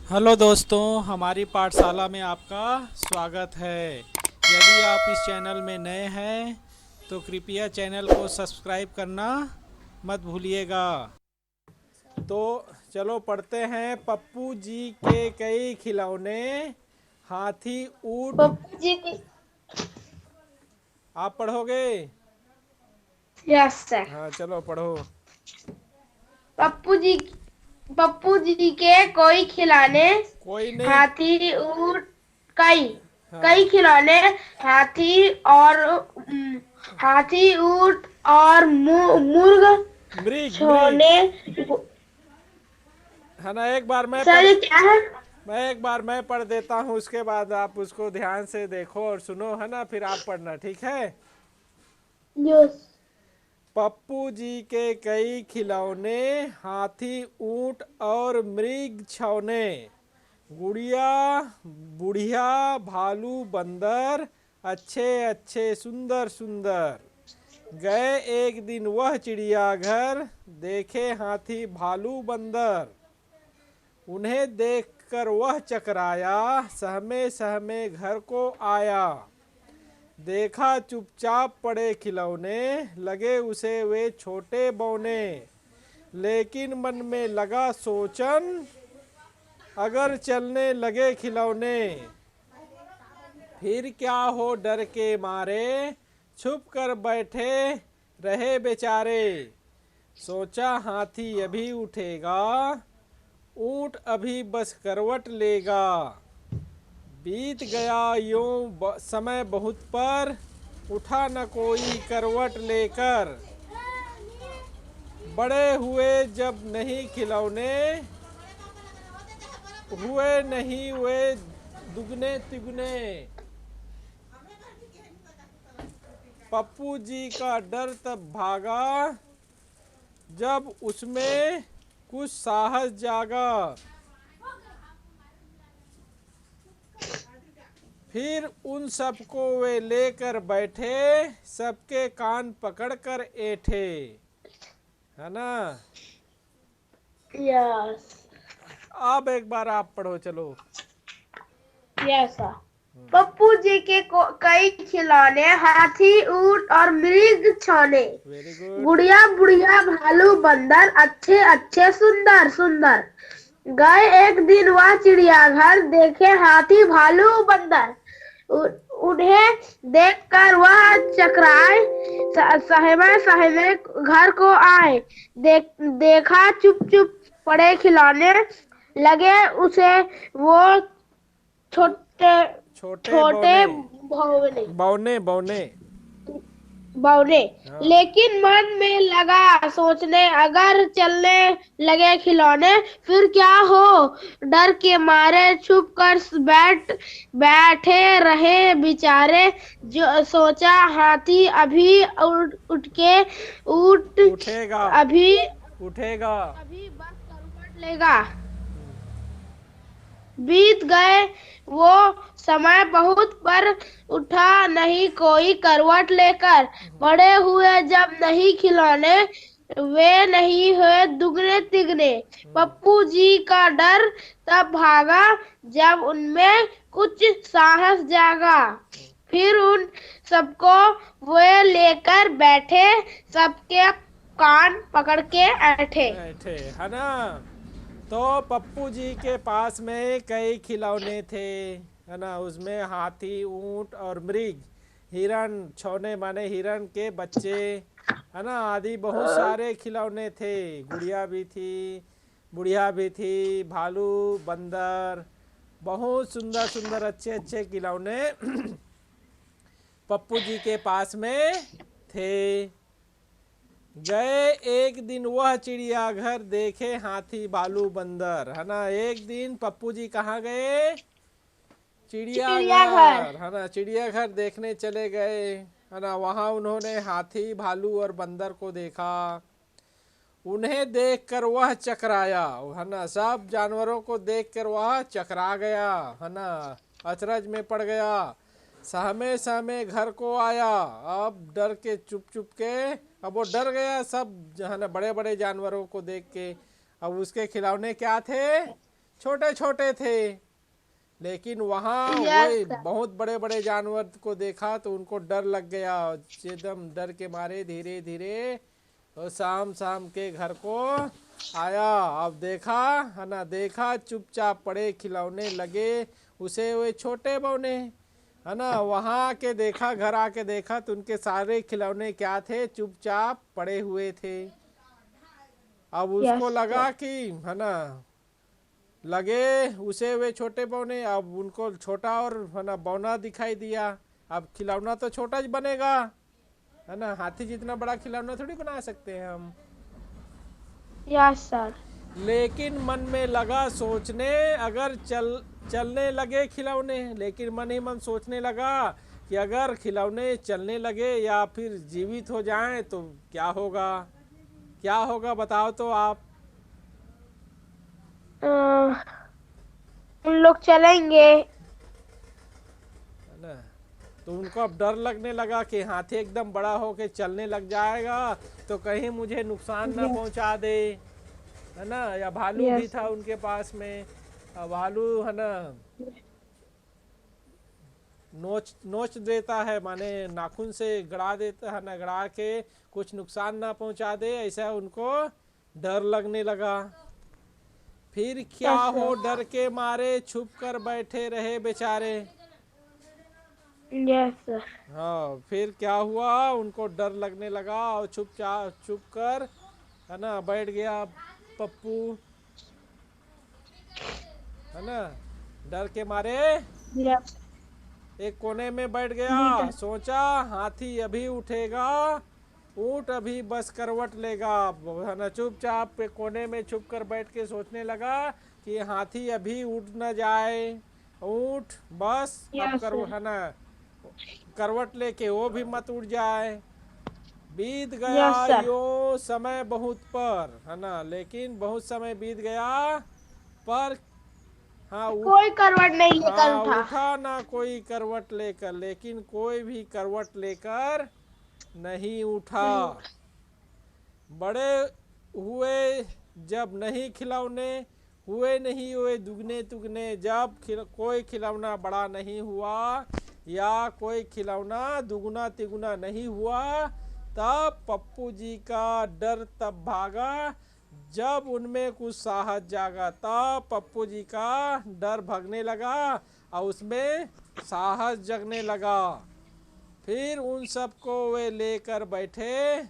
Hello दोस्तों, हमारी पाठशाला में आपका स्वागत है। यदि आप इस चैनल में नए हैं तो कृपया चैनल को सब्सक्राइब करना मत भूलिएगा। तो चलो पढ़ते हैं। पप्पू जी के कई खिलौने, हाथी ऊंट। पप्पू जी की। आप पढ़ोगे? Yes sir. हाँ चलो पढ़ो। पप्पू जी पप्पू जी के कोई खिलौने, कोई नहीं। हाथी ऊंट। कई कई हाँ, खिलौने, हाथी और हाथी ऊंट और मुर्ग मृग मृग छोने। है ना। एक बार मैं सर पढ़ ये क्या है? मैं पढ़ देता हूँ, उसके बाद आप उसको ध्यान से देखो और सुनो, है ना। फिर आप पढ़ना, ठीक है। यस। पप्पू जी के कई खिलौने, हाथी ऊंट और मृग छौने। गुड़िया बुढ़िया भालू बंदर, अच्छे अच्छे सुंदर सुंदर। गए एक दिन वह चिड़ियाघर, देखे हाथी भालू बंदर। उन्हें देखकर वह चकराया, सहमे सहमे घर को आया। देखा चुपचाप पड़े खिलौने, लगे उसे वे छोटे बौने। लेकिन मन में लगा सोचन, अगर चलने लगे खिलौने फिर क्या हो डर के मारे। छुप कर बैठे रहे बेचारे। सोचा हाथी अभी उठेगा, ऊंट अभी बस करवट लेगा। बीत गया यूं समय बहुत पर, उठा न कोई करवट लेकर। बड़े हुए जब नहीं खिलौने, हुए नहीं वे दुगने तिगुने। पप्पू जी का डर तब भागा, जब उसमें कुछ साहस जागा। फिर उन सबको वे लेकर बैठे, सबके कान पकड़कर ऐठे, है ना। यस। अब एक बार आप पढ़ो, चलो। Yes sir. पप्पू जी के कई खिलौने, हाथी ऊंट और मृग छौने। Very good. गुड़िया बुढ़िया भालू बंदर, अच्छे अच्छे सुंदर सुंदर। गए एक दिन वह चिड़ियाघर, देखे हाथी भालू बंदर। उन्हें देखकर वह चकराए, सहमे सहमे घर को आए। देखा चुप चुप पड़े खिलौने, लगे उसे वो छोटे छोटे छोटे बौने। भौने बौने बौने। बौने। हाँ। लेकिन मन में लगा सोचने, अगर चलने लगे खिलौने फिर क्या हो डर के मारे। छुप कर बैठे रहे बेचारे। जो सोचा हाथी अभी उठ के उठ उठेगा अभी उठेगा। अभी बस करवट लेगा। बीत गए वो समय बहुत पर, उठा नहीं कोई करवट लेकर। बड़े हुए जब नहीं खिलौने, वे नहीं हुए दुगने तिगने। पप्पू जी का डर तब भागा, जब उनमें कुछ साहस जागा। फिर उन सबको वे लेकर बैठे, सबके कान पकड़ के ऐठे। ऐठे, है ना। तो पप्पू जी के पास में कई खिलौने थे, है ना। उसमें हाथी ऊंट और मृग, हिरण छौने माने हिरण के बच्चे, है ना, आदि बहुत सारे खिलौने थे। गुड़िया भी थी, बुढ़िया भी थी, भालू बंदर, बहुत सुंदर सुंदर अच्छे अच्छे खिलौने पप्पू जी के पास में थे। गए एक दिन वह चिड़ियाघर, देखे हाथी भालू बंदर, है ना। एक दिन पप्पू जी कहाँ गए? चिड़ियाघर। चिड़ियाघर, है ना। चिड़ियाघर देखने चले गए, है ना। वहाँ उन्होंने हाथी भालू और बंदर को देखा। उन्हें देखकर वह चकराया, है ना। सब जानवरों को देखकर वह चकरा गया, है ना। अचरज में पड़ गया। सहमे सहमे घर को आया। अब डर के चुप चुप के, अब वो डर गया सब, है ना, बड़े बड़े जानवरों को देख के। अब उसके खिलौने क्या थे? छोटे छोटे थे, लेकिन वहाँ यस वही सर। बहुत बड़े बड़े जानवर को देखा तो उनको डर लग गया। एकदम डर के मारे धीरे धीरे वो शाम शाम के घर को आया। अब देखा है ना, देखा चुपचाप पड़े खिलौने लगे उसे, वे छोटे बौने है ना, वहाँ आके देखा, घर आके देखा तो उनके सारे खिलौने क्या थे, चुपचाप पड़े हुए थे। अब यस उसको सर। लगा कि है ना, लगे उसे वे छोटे बौने, अब उनको छोटा और है ना बौना दिखाई दिया। अब खिलौना तो छोटा ही बनेगा है ना, हाथी जितना बड़ा खिलौना थोड़ी बना सकते हैं हम। Yes sir. लेकिन मन में लगा सोचने, अगर चलने लगे खिलौने, लेकिन मन ही मन सोचने लगा कि अगर खिलौने चलने लगे या फिर जीवित हो जाएं तो क्या होगा, क्या होगा बताओ तो आप। उन लोग चलेंगे। है ना, तो उनको अब डर लगने लगा कि हाथी एकदम बड़ा होके चलने लग जाएगा तो कहीं मुझे नुकसान ना यस। पहुंचा दे, है ना। या भालू भी यस था सर। उनके पास में। अब भालू है ना नोच नोच देता है, माने नाखून से गड़ा देता है ना, गड़ा के कुछ नुकसान ना पहुंचा दे, ऐसा उनको डर लगने लगा। फिर क्या यस हो, सर। डर के मारे छुप कर बैठे रहे बेचारे। Yes sir. हाँ, फिर क्या हुआ, उनको डर लगने लगा और चुप कर है ना बैठ गया पप्पू, है ना, डर के मारे यस। एक कोने में बैठ ठीक गया। है। सोचा हाथी अभी उठेगा, ऊंट अभी बस करवट लेगा, है ना, चुपचाप पे कोने में छुप कर बैठ के सोचने लगा कि हाथी अभी उठ न जाए, ऊंट बस अब यस कर सर। है ना करवट लेके वो भी मत उड़ जाए। बीत गया यस सर। यो समय बहुत पर, है ना, लेकिन बहुत समय बीत गया पर हाँ कोई करवट नहीं लेकर हाँ उठा। उठा ना कोई करवट लेकर, लेकिन कोई भी करवट लेकर नहीं उठा। नहीं। बड़े हुए जब नहीं खिलौने, हुए नहीं हुए दुगने तुगने, जब कोई खिलौना बड़ा नहीं हुआ या कोई खिलौना दुगना तिगुना नहीं हुआ, तब पप्पू जी का डर तब भागा जब उनमें कुछ साहस जागा। तब पप्पू जी का डर भागने लगा और उसमें साहस जगने लगा। फिर उन सबको वे लेकर बैठे,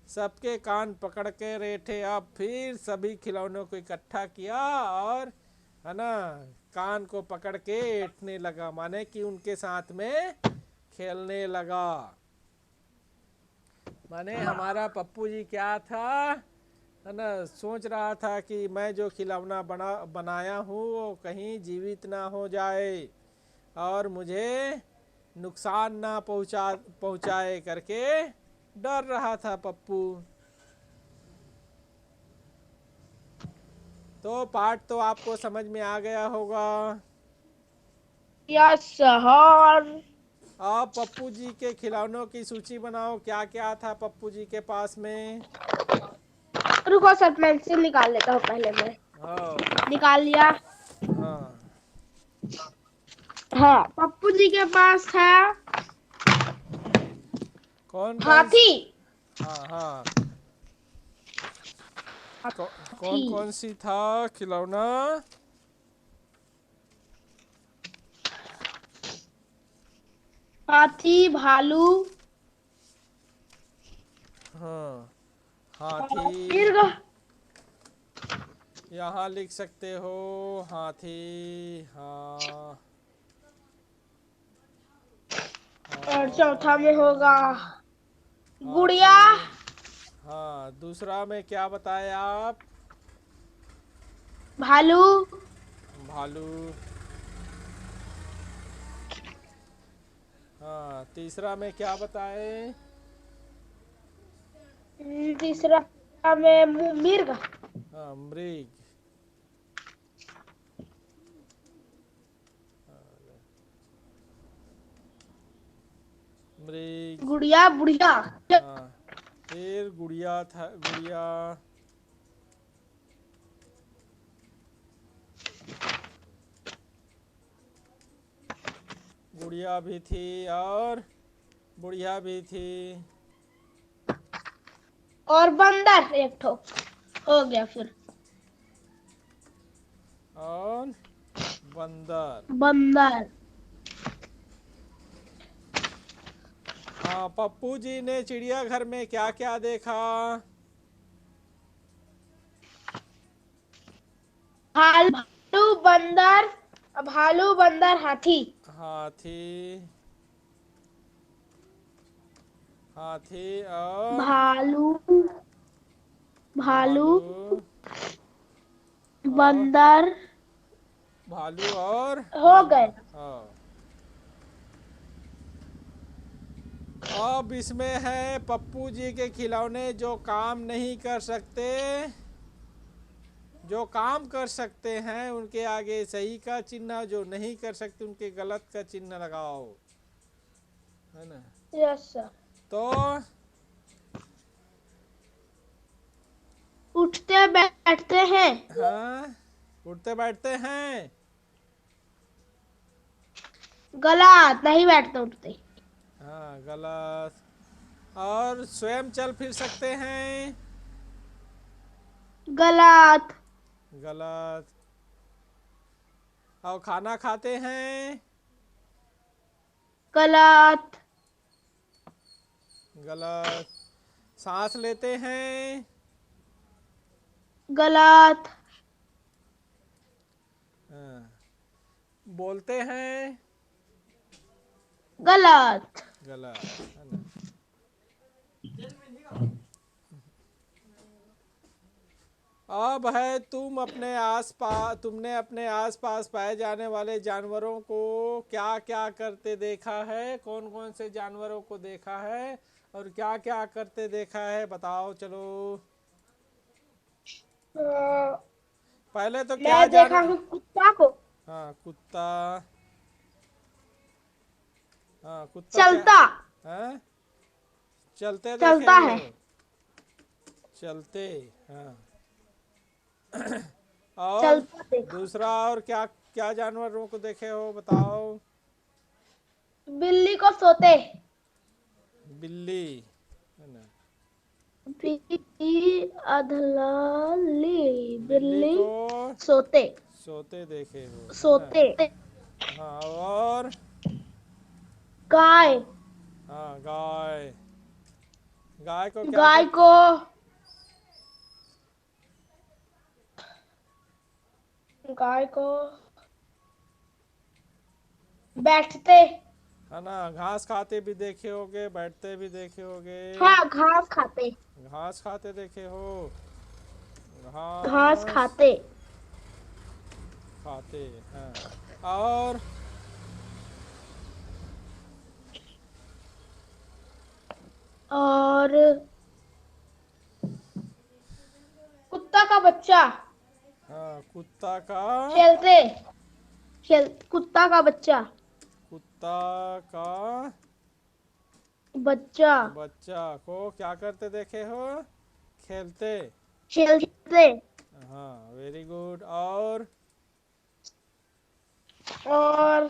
सबके कान पकड़ के रेठे। अब फिर सभी खिलौनों को इकट्ठा किया और है ना कान को पकड़ के ऐंठने लगा, माने कि उनके साथ में खेलने लगा। माने हमारा पप्पू जी क्या था, है ना, सोच रहा था कि मैं जो खिलौना बनाया हूँ वो कहीं जीवित ना हो जाए और मुझे नुकसान ना पहुंचाए करके डर रहा था पप्पू। तो पाठ तो आपको समझ में आ गया होगा। Yes sir. आप पप्पू जी के खिलौनों की सूची बनाओ, क्या क्या था पप्पू जी के पास में। रुको सर, पेंसिल निकाल लेता हूँ पहले मैं। हाँ निकाल लिया। हाँ हाँ, पप्पू जी के पास है कौन कौन हाथी। हाँ हाँ हाथी। कौन कौन सी था खिलौना। हाथी, भालू, हाँ और हाथी, मिर्ग। यहाँ लिख सकते हो हाथी, हाँ और चौथा में होगा गुड़िया, हाथी। हाँ, दूसरा में क्या बताया आप। भालू, भालू। हाँ, तीसरा में क्या बताए। तीसरा में मिर्ग। हाँ, मृग। मृग। गुड़िया, बुढ़िया। हाँ, फिर गुड़िया था, गुड़िया। गुड़िया भी थी और बुढ़िया भी थी और बंदर एक ठो हो गया फिर। और बंदर। बंदर। हाँ, पप्पू जी ने चिड़ियाघर में क्या क्या देखा? भालू बंदर हाथी। हाथी। हाथी और भालू भालू भालू और बंदर भालू और हो गए। हाँ। अब इसमें है पप्पू जी के खिलौने जो काम नहीं कर सकते, जो काम कर सकते हैं उनके आगे सही का चिन्ह, जो नहीं कर सकते उनके गलत का चिन्ह लगाओ, है ना? Yes sir. तो उठते बैठते हैं। हाँ, उठते बैठते हैं। गलत, नहीं बैठते उठते। हाँ, गलत। और स्वयं चल फिर सकते हैं। गलत। गलत। और खाना खाते हैं। गलत। गलत। सांस लेते हैं। गलत। हाँ, बोलते हैं। गलत। गलत, है ना? अब है तुमने अपने आसपास पाए जाने वाले जानवरों को क्या क्या करते देखा है? कौन कौन से जानवरों को देखा है और क्या क्या करते देखा है, बताओ चलो। अ, पहले तो क्या मैं देखा जान। हूँ कुत्ता को। हाँ, कुत्ता। हाँ, कुत्ता क्या? चलता। हाँ, चलते देखे चलता हो? है। चलते। हाँ। और चलता देखा। दूसरा और क्या क्या जानवरों को देखे हो, बताओ। बिल्ली को सोते। बिल्ली, है ना? बिल्ली अधलाली। बिल्ली बिल्ली को सोते। सोते देखे हो, है ना? सोते। हाँ, और गाय। हाँ, गाय। गाय को क्या गाय करते? को गाय को बैठते। है ना? घास खाते भी देखे होगे, बैठते भी देखे होगे। हाँ, घास खाते। घास खाते देखे हो। घास घास खाते। खाते हैं। और और कुत्ता का बच्चा। हाँ, कुत्ता का खेलते। कुत्ता का बच्चा। कुत्ता का बच्चा। बच्चा को क्या करते देखे हो? खेलते। खेलते। हाँ, वेरी गुड। और और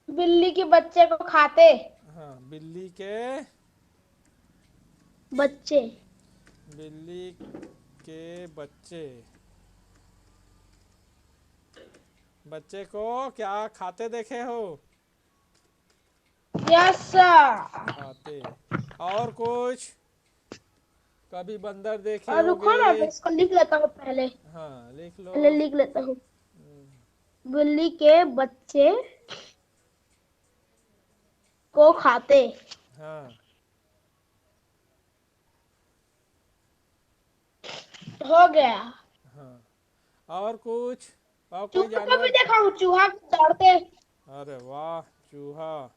बिल्ली के बच्चे को खाते। हाँ, बिल्ली के बच्चे। बिल्ली के बच्चे। बच्चे को क्या खाते देखे हो? Yes sir. खाते। और कुछ? कभी बंदर देखे और रुको ना, होगे। मैं इसको लिख लेता हूँ पहले। हाँ, लिख लो। पहले लिख लेता हूँ। बिल्ली के बच्चे को खाते। हाँ। हो गया। हाँ, और कुछ? और कोई चूहे को भी जानवर? देखा हूँ, चूहा दौड़ते। अरे वाह, चूहा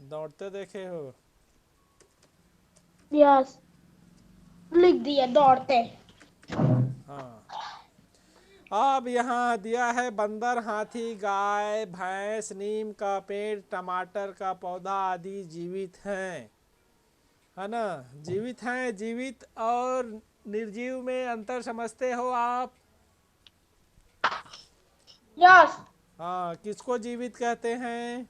दौड़ते देखे हो। यस, लिख दिया दौड़ते। हाँ। अब यहाँ दिया है बंदर, हाथी, गाय, भैंस, नीम का पेड़, टमाटर का पौधा आदि जीवित हैं, है ना? जीवित हैं। जीवित और निर्जीव में अंतर समझते हो आप? यस। हाँ, किसको जीवित कहते हैं?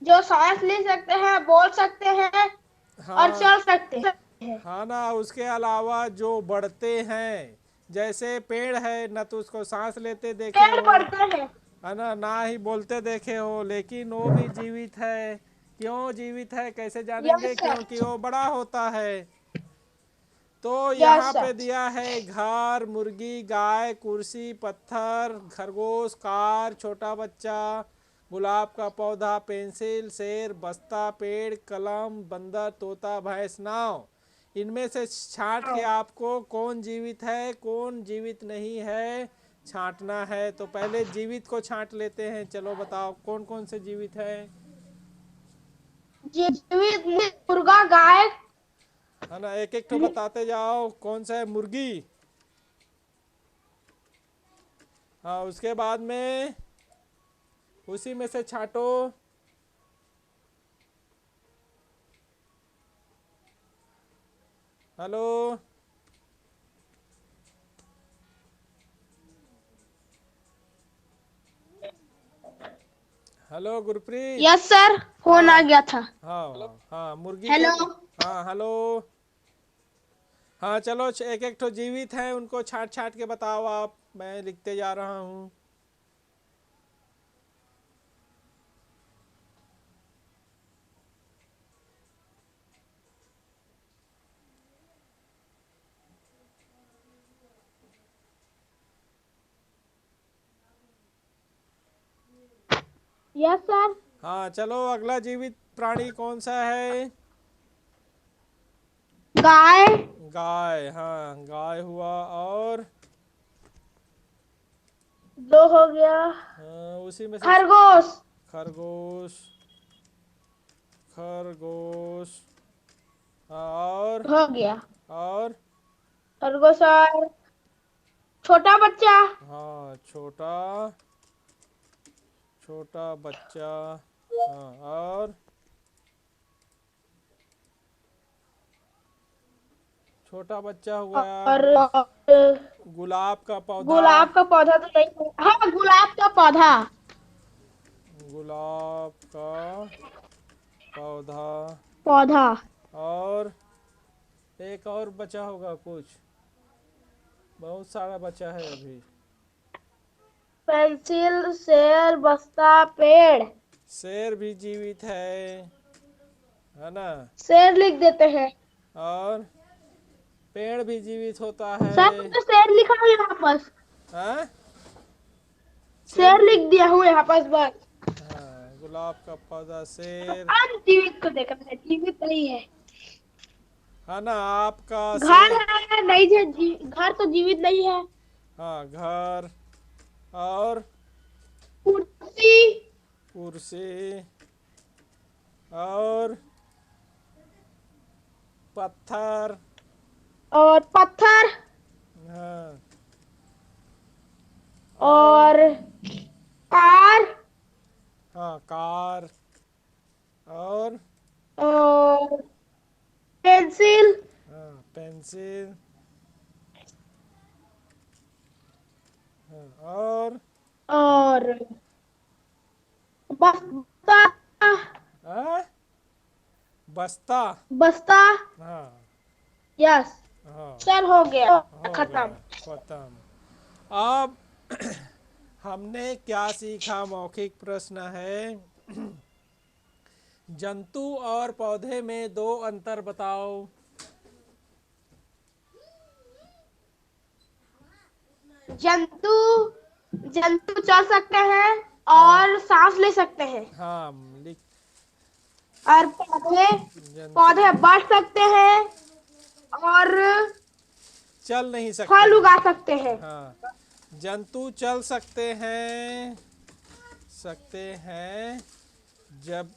जो सांस ले सकते हैं, बोल सकते हैं और हाँ, चल सकते हैं। हाँ ना, उसके अलावा जो बढ़ते हैं, जैसे पेड़ है, न तो उसको सांस लेते देखे पेड़ हो, बढ़ते हैं। है ना ही बोलते देखे हो, लेकिन वो भी जीवित है। क्यों जीवित है, कैसे जानेंगे? Yes sir. क्योंकि वो बड़ा होता है। तो यहाँ यस पे सर। दिया है घर, मुर्गी, गाय, कुर्सी, पत्थर, खरगोश, कार, छोटा बच्चा, गुलाब का पौधा, पेंसिल, शेर, बस्ता, पेड़, कलम, बंदर, तोता, भैंस, नाव। इनमें से छांट के आपको कौन जीवित है, कौन जीवित नहीं है, छांटना है। तो पहले जीवित को छांट लेते हैं। चलो बताओ कौन कौन से जीवित है। जीवित मुर्गा, गाय। है ना, एक एक तो बताते जाओ। कौन सा है? मुर्गी। हाँ, उसके बाद में उसी में से छांटो। Hello, hello Gurpreet. Yes sir, phone आ हाँ, गया था। हाँ, हाँ, मुर्गी के। हेलो। हाँ, हेलो। हाँ, चलो, एक एक तो जीवित हैं, उनको छांट छांट के बताओ आप। मैं लिखते जा रहा हूँ। Yes sir. हाँ, चलो, अगला जीवित प्राणी कौन सा है? गाय। गाय। हाँ, गाय हुआ। और दो हो गया। उसी में से खरगोश। खरगोश, खरगोश। हाँ, और हो गया और खरगोश और छोटा बच्चा। हाँ, छोटा, छोटा बच्चा। हाँ, और छोटा बच्चा हो गया। और गुलाब का पौधा। गुलाब का पौधा तो नहीं। हाँ, गुलाब का पौधा। गुलाब का पौधा। पौधा। और एक और बचा होगा कुछ। बहुत सारा बचा है अभी। पेंसिल, शेर, बस्ता, पेड़। शेर भी जीवित है ना? शेर लिख देते हैं। और पेड़ भी जीवित होता सर, है। तुमने शेर लिखा है यहाँ पर। हाँ, शेर। शेर लिख दिया हूँ यहाँ पर बस। हाँ, गुलाब का पौधा, अब शेर। जीवित को देखना है, जीवित नहीं है। है ना, आपका घर शेर। है नहीं है, घर तो जीवित नहीं है। हाँ, घर। और कुर्सी। कुर्सी। और पत्थर। और पत्थर। हाँ, और और कार। हाँ, कार। और और पेंसिल। हाँ, पेंसिल। हाँ, और और बस्ता। हाँ, बस्ता। बस्ता। हाँ, यस हाँ, सर, हो गया। हो खत्म। गया, खत्म। अब हमने क्या सीखा? मौखिक प्रश्न है। जंतु और पौधे में दो अंतर बताओ। जंतु जंतु चल सकते हैं हाँ, और सांस ले सकते हैं। हाँ, लिख। और पौधे जंतु पौधे बढ़ सकते हैं और चल नहीं सकते फल हैं। उगा सकते हैं। हाँ, जंतु चल सकते हैं जब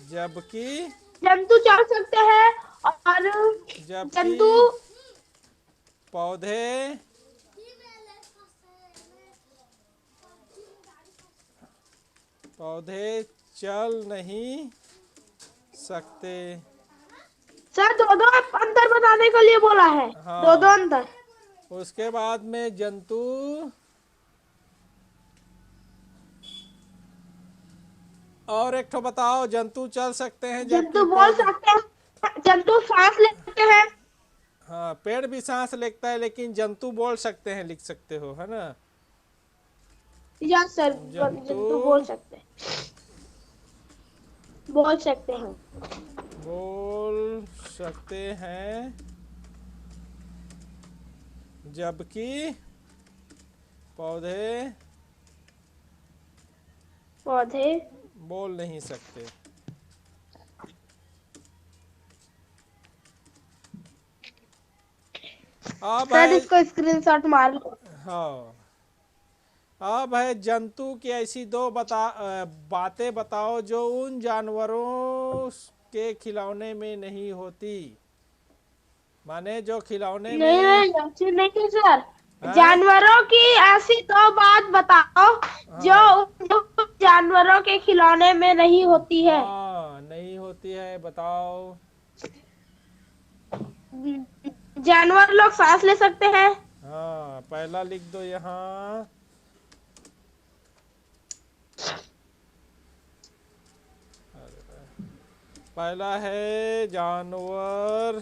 जबकि जंतु चल सकते हैं और जबकि जंतु पौधे पौधे चल नहीं सकते। सर, दो दो अंतर बताने के लिए बोला है। दो दो हाँ, अंतर। उसके बाद में जंतु और एक ठो बताओ, जंतु चल सकते हैं जबकि जंतु बोल पौधे। सकते हैं, जंतु सांस लेते हैं। हाँ, पेड़ भी सांस लेता है लेकिन जंतु बोल सकते हैं, लिख सकते हो, है ना। यस सर, जंतु जंतु बोल सकते हैं। बोल सकते हैं जबकि पौधे पौधे बोल नहीं सकते। अब सर है, इसको स्क्रीनशॉट मार लो। हाँ, अब है जंतु की ऐसी दो बातें बताओ जो उन जानवरों के खिलौने में नहीं होती। माने जो खिलौने नहीं में। नहीं, ऐसे नहीं सर। हैं? जानवरों की ऐसी दो बात बताओ जो हाँ उन जानवरों के खिलौने में नहीं होती है। हाँ, नहीं होती है, बताओ। जानवर लोग सांस ले सकते हैं। हाँ, पहला लिख दो यहाँ। पहला है जानवर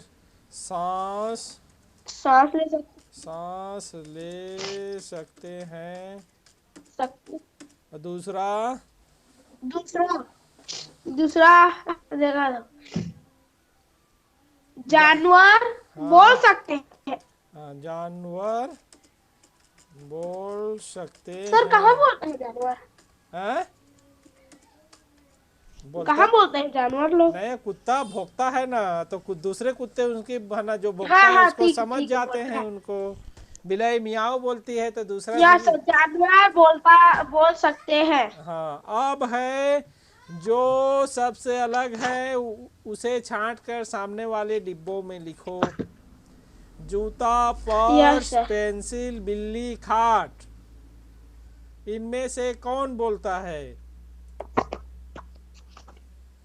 सांस सांस ले सांस ले सकते हैं। सकते। और दूसरा। दूसरा दूसरा देखा दो। जा, जानवर बोल हाँ, सकते हैं। हाँ, जानवर बोल सकते सर कहाँ हैं। बोलते हैं जानवर? हैं? बोलता कहाँ बोलते हैं जानवर लोग? नहीं, कुत्ता भौंकता है ना, तो कुछ दूसरे कुत्ते उनकी है ना, जो हाँ भौंकता है हाँ, उसको समझ ठीक है जाते बोलता हैं है। उनको। बिलाई मियाओ बोलती है तो दूसरा या बिल्ली। सर जानवर बोल सकते हैं। हाँ, अब है जो सबसे अलग है उसे छांट कर सामने वाले डिब्बों में लिखो। जूता, यस पर्स, सर। पेंसिल, बिल्ली, खाट। इनमें से कौन बोलता है?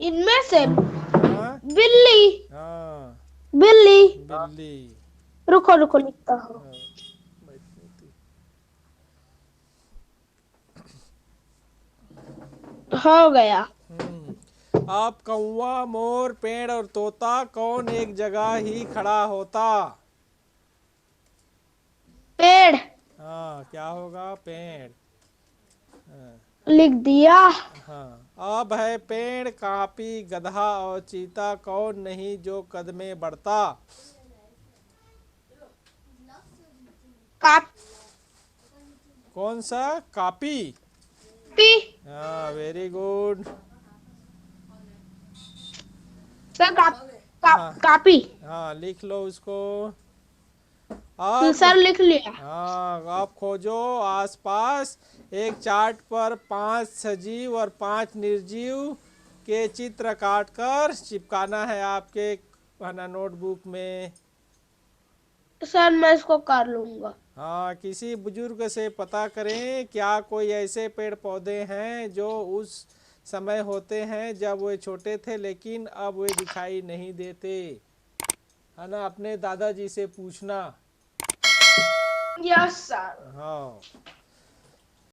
इनमें से हाँ बिल्ली। हाँ, बिल्ली। बिल्ली। रुको रुको लिखता हूँ। हाँ, बैठनी थी। हो गया। अब कौवा, मोर, पेड़ और तोता कौन एक जगह ही खड़ा होता? पेड़। हाँ, क्या होगा? पेड़। हाँ, लिख दिया। हाँ, अब है पेड़, कापी, गधा और चीता कौन नहीं जो कद में बढ़ता? कापी। कौन सा? कापी। हाँ, वेरी गुड। सर हाँ कापी। हाँ, लिख लो उसको। अब सर लिख लिया। हाँ, आप खोजो आसपास। एक चार्ट पर 5 सजीव और 5 निर्जीव के चित्र काटकर चिपकाना है आपके है ना नोटबुक में। सर मैं इसको कर लूंगा। हाँ, किसी बुजुर्ग से पता करें क्या कोई ऐसे पेड़ पौधे हैं जो उस समय होते हैं जब वे छोटे थे लेकिन अब वे दिखाई नहीं देते, है ना। अपने दादाजी से पूछना। Yes sir. हाँ।